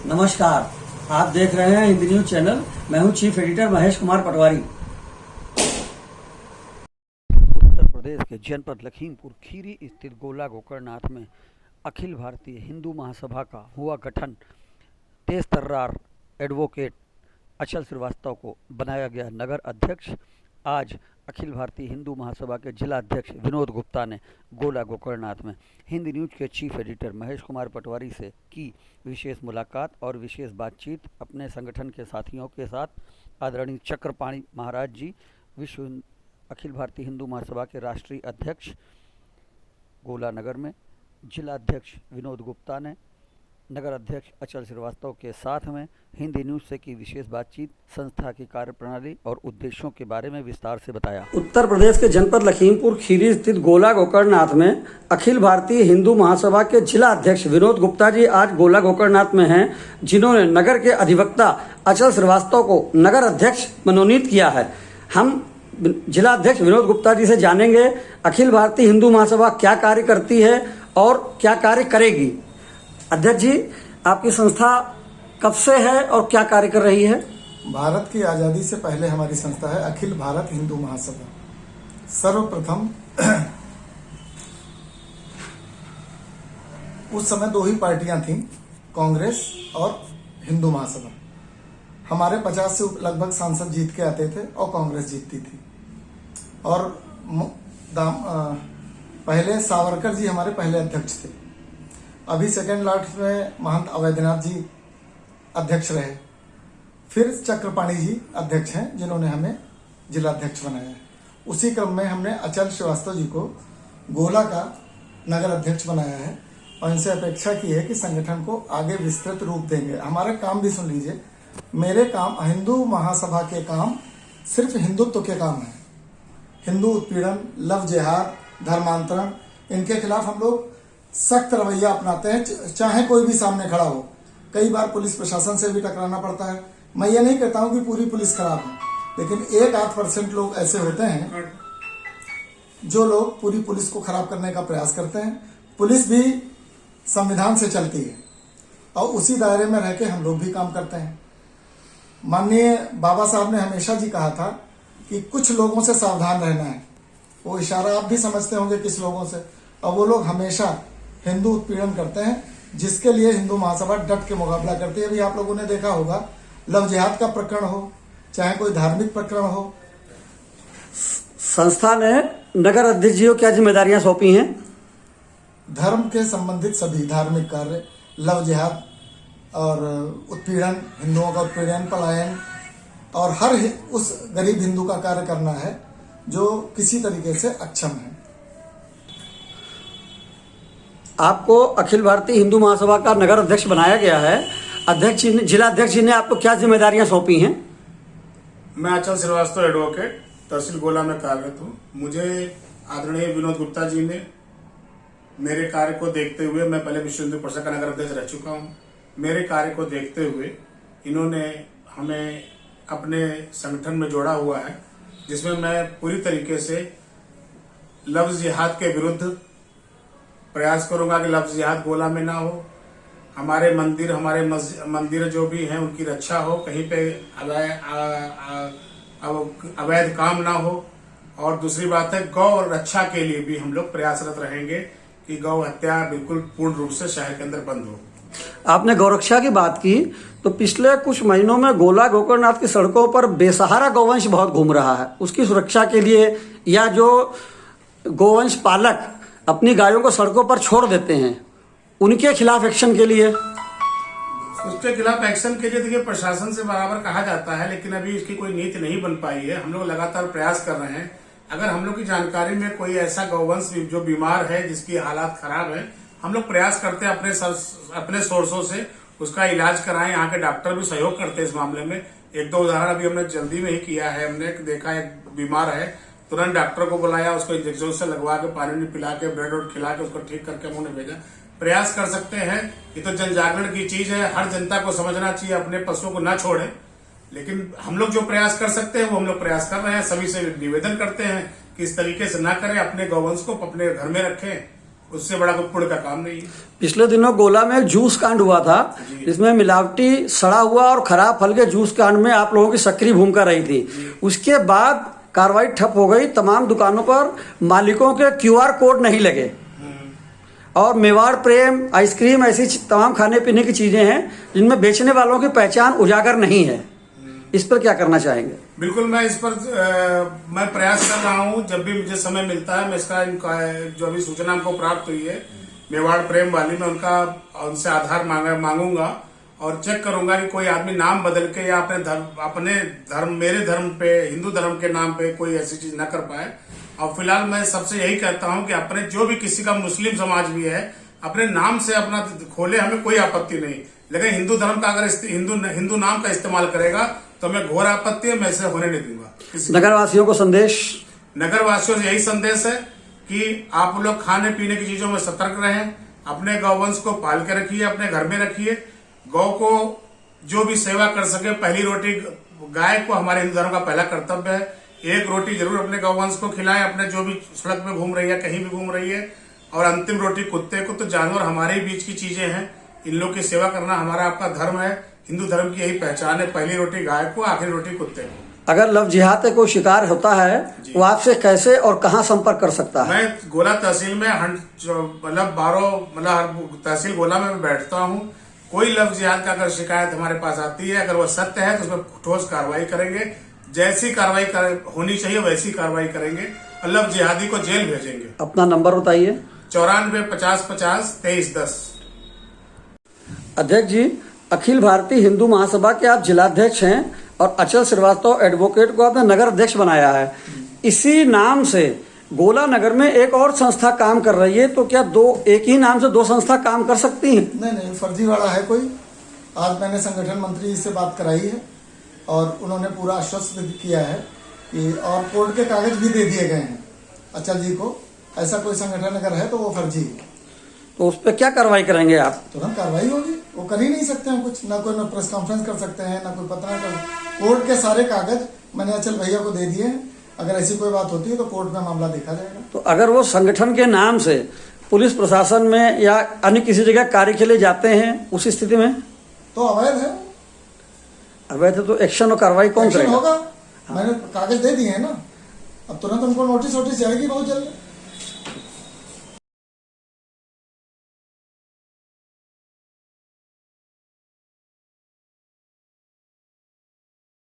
नमस्कार, आप देख रहे हैं हिंदी न्यूज चैनल। मैं हूं चीफ एडिटर महेश कुमार पटवारी। उत्तर प्रदेश के जनपद लखीमपुर खीरी स्थित गोला गोकर्णनाथ में अखिल भारतीय हिंदू महासभा का हुआ गठन। तेज तर्रार एडवोकेट अचल श्रीवास्तव को बनाया गया नगर अध्यक्ष। आज अखिल भारतीय हिंदू महासभा के जिला अध्यक्ष विनोद गुप्ता ने गोला गोकर्णनाथ में हिंदी न्यूज के चीफ एडिटर महेश कुमार पटवारी से की विशेष मुलाकात और विशेष बातचीत। अपने संगठन के साथियों के साथ आदरणीय चक्रपाणी महाराज जी, विश्व अखिल भारतीय हिंदू महासभा के राष्ट्रीय अध्यक्ष गोला नगर में, जिला अध्यक्ष विनोद गुप्ता ने नगर अध्यक्ष अचल श्रीवास्तव के साथ में हिंदी न्यूज से की विशेष बातचीत। संस्था की कार्यप्रणाली और उद्देश्यों के बारे में विस्तार से बताया। उत्तर प्रदेश के जनपद लखीमपुर खीरी स्थित गोला गोकर्णनाथ में अखिल भारतीय हिंदू महासभा के जिला अध्यक्ष विनोद गुप्ता जी आज गोला गोकर्णनाथ में हैं, जिन्होंने नगर के अधिवक्ता अचल श्रीवास्तव को नगर अध्यक्ष मनोनीत किया है। हम जिला अध्यक्ष विनोद गुप्ता जी से जानेंगे अखिल भारतीय हिंदू महासभा क्या कार्य करती है और क्या कार्य करेगी। अध्यक्ष जी, आपकी संस्था कब से है और क्या कार्य कर रही है? भारत की आजादी से पहले हमारी संस्था है अखिल भारत हिंदू महासभा। सर्वप्रथम उस समय दो ही पार्टियां थीं, कांग्रेस और हिंदू महासभा। हमारे 50 से लगभग सांसद जीत के आते थे और कांग्रेस जीतती थी। और पहले सावरकर जी हमारे पहले अध्यक्ष थे। अभी सेकेंड लास्ट में महंत अवैधनाथ जी अध्यक्ष रहे। फिर चक्रपाणी जी अध्यक्ष हैं, जिन्होंने हमें जिला अध्यक्ष बनाया है। उसी क्रम में हमने अचल श्रीवास्तव जी को गोला का नगर अध्यक्ष बनाया है और इनसे अपेक्षा की है कि संगठन को आगे विस्तृत रूप देंगे। हमारे काम भी सुन लीजिए। मेरे काम, हिंदू महासभा के काम सिर्फ हिंदुत्व के काम है। हिंदू उत्पीड़न, लव जिहाद, धर्मांतरण, इनके खिलाफ हम लोग सख्त रवैया अपनाते हैं, चाहे कोई भी सामने खड़ा हो। कई बार पुलिस प्रशासन से भी टकराना पड़ता है। मैं ये नहीं कहता हूं कि पूरी पुलिस खराब है, लेकिन 1-8% लोग ऐसे होते हैं जो लोग पूरी पुलिस को खराब करने का प्रयास करते हैं। पुलिस भी संविधान से चलती है और उसी दायरे में रह के हम लोग भी काम करते हैं। माननीय बाबा साहब ने हमेशा जी कहा था कि कुछ लोगों से सावधान रहना है। वो इशारा आप भी समझते होंगे किस लोगों से। और वो लोग हमेशा हिंदू उत्पीड़न करते हैं, जिसके लिए हिंदू महासभा डट के मुकाबला करती है। अभी आप लोगों ने देखा होगा, लव जिहाद का प्रकरण हो, चाहे कोई धार्मिक प्रकरण हो। संस्था ने नगर अध्यक्ष जी को क्या जिम्मेदारियां सौंपी हैं? धर्म के संबंधित सभी धार्मिक कार्य, लव जिहाद और उत्पीड़न, हिंदुओं का उत्पीड़न, पलायन और हर उस गरीब हिंदू का कार्य करना है जो किसी तरीके से अक्षम है। आपको अखिल भारतीय हिंदू महासभा का नगर अध्यक्ष बनाया गया है। अध्यक्ष जी ने, जिला अध्यक्ष जी ने आपको क्या जिम्मेदारियां सौंपी हैं? मैं अचल श्रीवास्तव एडवोकेट तहसील गोला में कार्यरत हूँ। मुझे आदरणीय विनोद गुप्ता जी ने मेरे कार्य को देखते हुए, मैं पहले विश्व हिंदू परिषद का नगर अध्यक्ष रह चुका हूँ, मेरे कार्य को देखते हुए इन्होंने हमें अपने संगठन में जोड़ा हुआ है, जिसमें मैं पूरी तरीके से लफ्ज जिहाद के विरुद्ध प्रयास करूंगा कि लफ्ज जिहाद गोला में ना हो। हमारे मंदिर जो भी हैं उनकी रक्षा हो, कहीं पे अवैध काम ना हो। और दूसरी बात है, गौ रक्षा के लिए भी हम लोग प्रयासरत रहेंगे कि गौ हत्या बिल्कुल पूर्ण रूप से शहर के अंदर बंद हो। आपने गौरक्षा की बात की, तो पिछले कुछ महीनों में गोला गोकर्णनाथ की सड़कों पर बेसहारा गौवंश बहुत घूम रहा है। उसकी सुरक्षा के लिए, या जो गौवंश पालक अपनी गायों को सड़कों पर छोड़ देते हैं, उनके खिलाफ एक्शन के लिए, उसके खिलाफ एक्शन के लिए देखिए, प्रशासन से बराबर कहा जाता है, लेकिन अभी इसकी कोई नीति नहीं बन पाई है। हम लोग लगातार प्रयास कर रहे हैं। अगर हम लोग की जानकारी में कोई ऐसा गौवंश जो बीमार है, जिसकी हालात खराब है, हम लोग प्रयास करते हैं अपने सोर्सों से उसका इलाज कराएं। यहाँ के डॉक्टर भी सहयोग करते हैं इस मामले में। 1-2 उदाहरण अभी हमने जल्दी में ही किया है। हमने देखा एक बीमार है, तुरंत डॉक्टर को बुलाया, उसको इंजेक्शन से लगवा के, पानी पिला के, ब्रेड वोड खिला के उसको ठीक करके हमने भेजा। प्रयास कर सकते हैं। ये तो जन जागरण की चीज है, हर जनता को समझना चाहिए, अपने पशुओं को ना छोड़े। लेकिन हम लोग जो प्रयास कर सकते हैं वो हम लोग प्रयास कर रहे हैं। सभी से निवेदन करते हैं कि इस तरीके से ना करें, अपने गौवंश को अपने घर में रखें। उससे बड़ा कोई पुण्य का काम नहीं है। पिछले दिनों गोला में एक जूस कांड हुआ था, इसमें मिलावटी सड़ा हुआ और खराब फल के जूस कांड में आप लोगों की सक्रिय भूमिका रही थी। उसके बाद कार्रवाई ठप हो गई, तमाम दुकानों पर मालिकों के QR कोड नहीं लगे और मेवाड़ प्रेम आइसक्रीम ऐसी तमाम खाने पीने की चीजें हैं जिनमें बेचने वालों की पहचान उजागर नहीं है। इस पर क्या करना चाहेंगे? बिल्कुल, मैं इस पर मैं प्रयास कर रहा हूं। जब भी मुझे समय मिलता है मैं इसका जो अभी सूचना हमको प्राप्त हुई है मेवाड़ प्रेम वाली, मैं उनसे आधार मांगूंगा और चेक करूंगा कि कोई आदमी नाम बदल के या अपने धर्म मेरे धर्म पे हिंदू धर्म के नाम पे कोई ऐसी चीज न कर पाए। और फिलहाल मैं सबसे यही कहता हूं कि अपने जो भी किसी का मुस्लिम समाज भी है अपने नाम से अपना खोले, हमें कोई आपत्ति नहीं, लेकिन हिंदू धर्म का अगर हिंदू नाम का इस्तेमाल करेगा तो हमें घोर आपत्ति है, मैं इसे होने नहीं दूंगा। नगरवासियों को संदेश? नगरवासियों से यही संदेश है कि आप लोग खाने पीने की चीजों में सतर्क रहें, अपने गौवंश को पाल के रखिए, अपने घर में रखिए, गौ को जो भी सेवा कर सके। पहली रोटी गाय को हमारे हिंदू धर्म का पहला कर्तव्य है, एक रोटी जरूर अपने गौवंश को खिलाएं, अपने जो भी सड़क में घूम रही है कहीं भी घूम रही है, और अंतिम रोटी कुत्ते को। तो जानवर हमारे ही बीच की चीजें हैं, इन लोग की सेवा करना हमारा आपका धर्म है, हिंदू धर्म की यही पहचान है, पहली रोटी गाय को, आखिरी रोटी कुत्ते को। अगर लव जिहाद का कोई शिकार होता है वो आपसे कैसे और कहां संपर्क कर सकता है? मैं गोला तहसील में मतलब तहसील गोला में बैठता हूं। कोई लव जिहाद का अगर शिकायत हमारे पास आती है, अगर वो सत्य है तो उसमें ठोस कार्रवाई करेंगे, जैसी कार्रवाई होनी चाहिए वैसी कार्रवाई करेंगे और लव जिहादी को जेल भेजेंगे। अपना नंबर बताइए। 94 50 50 23 10। अध्यक्ष जी, अखिल भारतीय हिंदू महासभा के आप जिलाध्यक्ष हैं और अचल श्रीवास्तव एडवोकेट को आपने नगर अध्यक्ष बनाया है। इसी नाम से गोला नगर में एक और संस्था काम कर रही है, तो क्या एक ही नाम से दो संस्था काम कर सकती हैं? नहीं, फर्जीवाड़ा है कोई। आज मैंने संगठन मंत्री जी से बात कराई है और उन्होंने पूरा आश्वस्त किया है कि और कोर्ट के कागज भी दे दिए गए हैं अचल जी को। ऐसा कोई संगठन अगर है तो वो फर्जी है। तो उस पर क्या कार्रवाई करेंगे आप? तुरंत कार्रवाई होगी। वो कर ही नहीं सकते हैं कुछ, ना कोई प्रेस कॉन्फ्रेंस कर सकते हैं, ना कोई पता कर। कोर्ट के सारे कागज मैंने अचल भैया को दे दिए हैं। अगर ऐसी कोई बात होती है तो कोर्ट में मामला देखा जाएगा। तो अगर वो संगठन के नाम से पुलिस प्रशासन में या अन्य किसी जगह कार्य के लिए जाते हैं उस स्थिति में तो अवैध है। अवैध है तो एक्शन और कार्रवाई कौन करेगा? होगा। मैंने कागज दे दिए हैं ना, अब तुरंत उनको नोटिस जाएगी बहुत जल्द।